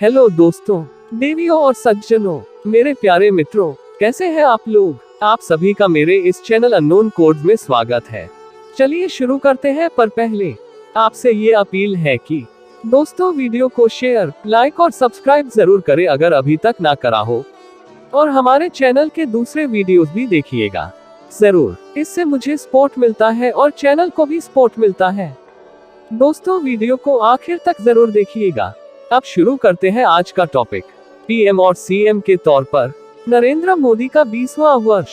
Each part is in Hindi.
हेलो दोस्तों, देवियों और सज्जनों, मेरे प्यारे मित्रों, कैसे हैं आप लोग। आप सभी का मेरे इस चैनल अननोन कोड्स में स्वागत है। चलिए शुरू करते हैं, पर पहले आपसे ये अपील है कि दोस्तों वीडियो को शेयर, लाइक और सब्सक्राइब जरूर करें अगर अभी तक ना करा हो, और हमारे चैनल के दूसरे वीडियोस भी देखिएगा जरूर। इससे मुझे सपोर्ट मिलता है और चैनल को भी सपोर्ट मिलता है। दोस्तों वीडियो को आखिर तक जरूर देखिएगा। अब शुरू करते हैं आज का टॉपिक। पीएम और सीएम के तौर पर नरेंद्र मोदी का 20वां वर्ष।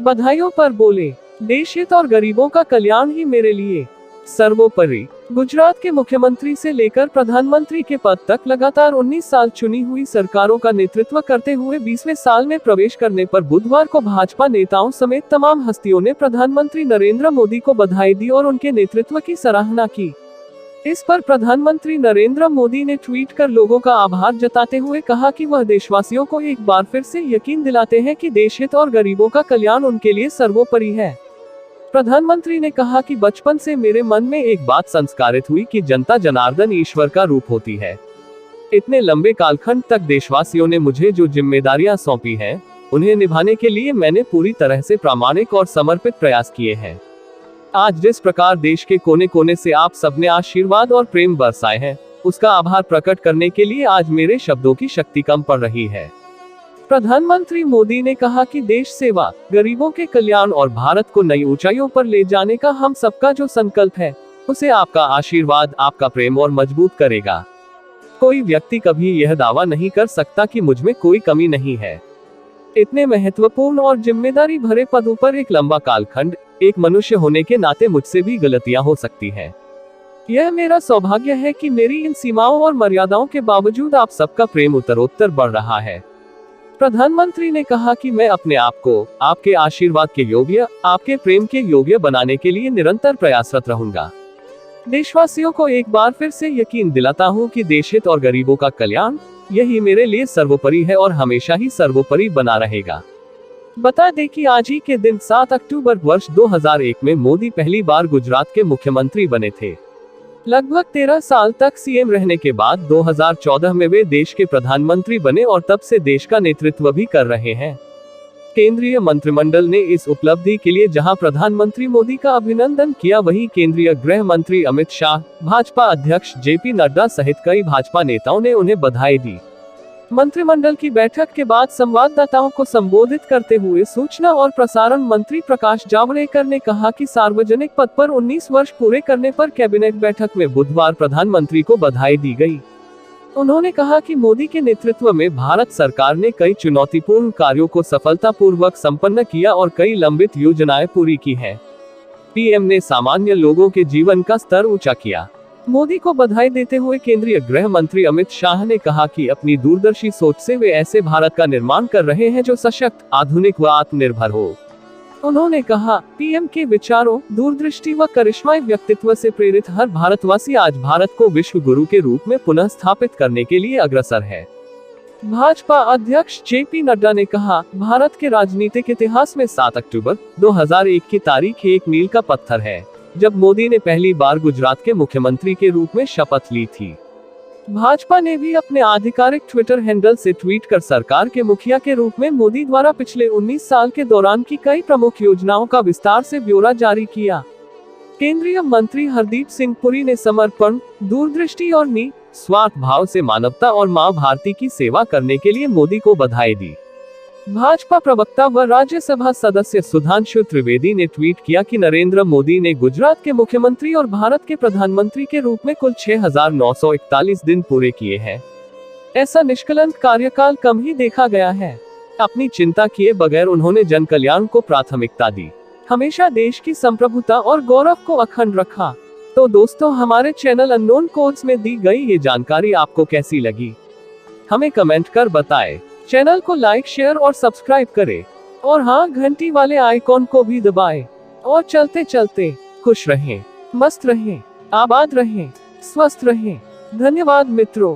बधाइयों पर बोले, देश हित और गरीबों का कल्याण ही मेरे लिए सर्वोपरि। गुजरात के मुख्यमंत्री से लेकर प्रधानमंत्री के पद तक लगातार 19 साल चुनी हुई सरकारों का नेतृत्व करते हुए 20वें साल में प्रवेश करने पर बुधवार को भाजपा नेताओं समेत तमाम हस्तियों ने प्रधानमंत्री नरेंद्र मोदी को बधाई दी और उनके नेतृत्व की सराहना की। इस पर प्रधानमंत्री नरेंद्र मोदी ने ट्वीट कर लोगों का आभार जताते हुए कहा कि वह देशवासियों को एक बार फिर से यकीन दिलाते हैं कि देश हित और गरीबों का कल्याण उनके लिए सर्वोपरि है। प्रधानमंत्री ने कहा कि बचपन से मेरे मन में एक बात संस्कारित हुई कि जनता जनार्दन ईश्वर का रूप होती है। इतने लंबे कालखंड तक देशवासियों ने मुझे जो जिम्मेदारियां सौंपी हैं, उन्हें निभाने के लिए मैंने पूरी तरह से प्रामाणिक और समर्पित प्रयास किए हैं। आज जिस प्रकार देश के कोने कोने से आप सबने आशीर्वाद और प्रेम बरसाए हैं, उसका आभार प्रकट करने के लिए आज मेरे शब्दों की शक्ति कम पड़ रही है। प्रधानमंत्री मोदी ने कहा कि देश सेवा, गरीबों के कल्याण और भारत को नई ऊंचाइयों पर ले जाने का हम सबका जो संकल्प है, उसे आपका आशीर्वाद, आपका प्रेम और मजबूत करेगा। कोई व्यक्ति कभी यह दावा नहीं कर सकता कि मुझ में कोई कमी नहीं है। इतने महत्वपूर्ण और जिम्मेदारी भरे पदों पर एक लंबा कालखंड, एक मनुष्य होने के नाते मुझसे भी गलतियां हो सकती हैं। यह मेरा सौभाग्य है कि मेरी इन सीमाओं और मर्यादाओं के बावजूद आप सबका प्रेम उत्तरोत्तर बढ़ रहा है। प्रधानमंत्री ने कहा कि मैं अपने आप को आपके आशीर्वाद के योग्य, आपके प्रेम के योग्य बनाने के लिए निरंतर प्रयासरत रहूंगा। देशवासियों को एक बार फिर से यकीन दिलाता हूं कि देश हित और गरीबों का कल्याण, यही मेरे लिए सर्वोपरि है और हमेशा ही सर्वोपरि बना रहेगा। बता दें कि आज ही के दिन 7 अक्टूबर वर्ष 2001 में मोदी पहली बार गुजरात के मुख्यमंत्री बने थे। लगभग 13 साल तक सीएम रहने के बाद 2014 में वे देश के प्रधानमंत्री बने और तब से देश का नेतृत्व भी कर रहे हैं। केंद्रीय मंत्रिमंडल ने इस उपलब्धि के लिए जहां प्रधानमंत्री मोदी का अभिनंदन किया, वहीं केंद्रीय गृह मंत्री अमित शाह, भाजपा अध्यक्ष जेपी नड्डा सहित कई भाजपा नेताओं ने उन्हें बधाई दी। मंत्रिमंडल की बैठक के बाद संवाददाताओं को संबोधित करते हुए सूचना और प्रसारण मंत्री प्रकाश जावड़ेकर ने कहा कि सार्वजनिक पद पर 19 वर्ष पूरे करने पर कैबिनेट बैठक में बुधवार प्रधानमंत्री को बधाई दी गई। उन्होंने कहा कि मोदी के नेतृत्व में भारत सरकार ने कई चुनौतीपूर्ण कार्यों को सफलतापूर्वक संपन्न किया और कई लंबित योजनाएं पूरी की हैं। पीएम ने सामान्य लोगों के जीवन का स्तर ऊंचा किया। मोदी को बधाई देते हुए केंद्रीय गृह मंत्री अमित शाह ने कहा कि अपनी दूरदर्शी सोच से वे ऐसे भारत का निर्माण कर रहे हैं जो सशक्त, आधुनिक व आत्मनिर्भर हो। उन्होंने कहा, पीएम के विचारों, दूरदृष्टि व करिश्माई व्यक्तित्व से प्रेरित हर भारतवासी आज भारत को विश्व गुरु के रूप में पुनः स्थापित करने के लिए अग्रसर है। भाजपा अध्यक्ष जेपी नड्डा ने कहा, भारत के राजनीतिक इतिहास में 7 अक्टूबर 2001 की तारीख एक मील का पत्थर है, जब मोदी ने पहली बार गुजरात के मुख्यमंत्री के रूप में शपथ ली थी। भाजपा ने भी अपने आधिकारिक ट्विटर हैंडल से ट्वीट कर सरकार के मुखिया के रूप में मोदी द्वारा पिछले 19 साल के दौरान की कई प्रमुख योजनाओं का विस्तार से ब्यौरा जारी किया। केंद्रीय मंत्री हरदीप सिंह पुरी ने समर्पण, दूरदृष्टि और निस्वार्थ भाव से मानवता और मां भारती की सेवा करने के लिए मोदी को बधाई दी। भाजपा प्रवक्ता व राज्यसभा सदस्य सुधांशु त्रिवेदी ने ट्वीट किया कि नरेंद्र मोदी ने गुजरात के मुख्यमंत्री और भारत के प्रधानमंत्री के रूप में कुल 6,941 दिन पूरे किए हैं। ऐसा निष्कलंक कार्यकाल कम ही देखा गया है। अपनी चिंता किए बगैर उन्होंने जन कल्याण को प्राथमिकता दी, हमेशा देश की संप्रभुता और गौरव को अखंड रखा। तो दोस्तों, हमारे चैनल अननोन कोड्स में दी गई ये जानकारी आपको कैसी लगी, हमें कमेंट कर बताएं। चैनल को लाइक, शेयर और सब्सक्राइब करें, और हाँ, घंटी वाले आइकॉन को भी दबाएं। और चलते चलते खुश रहें, मस्त रहें, आबाद रहें, स्वस्थ रहें। धन्यवाद मित्रों।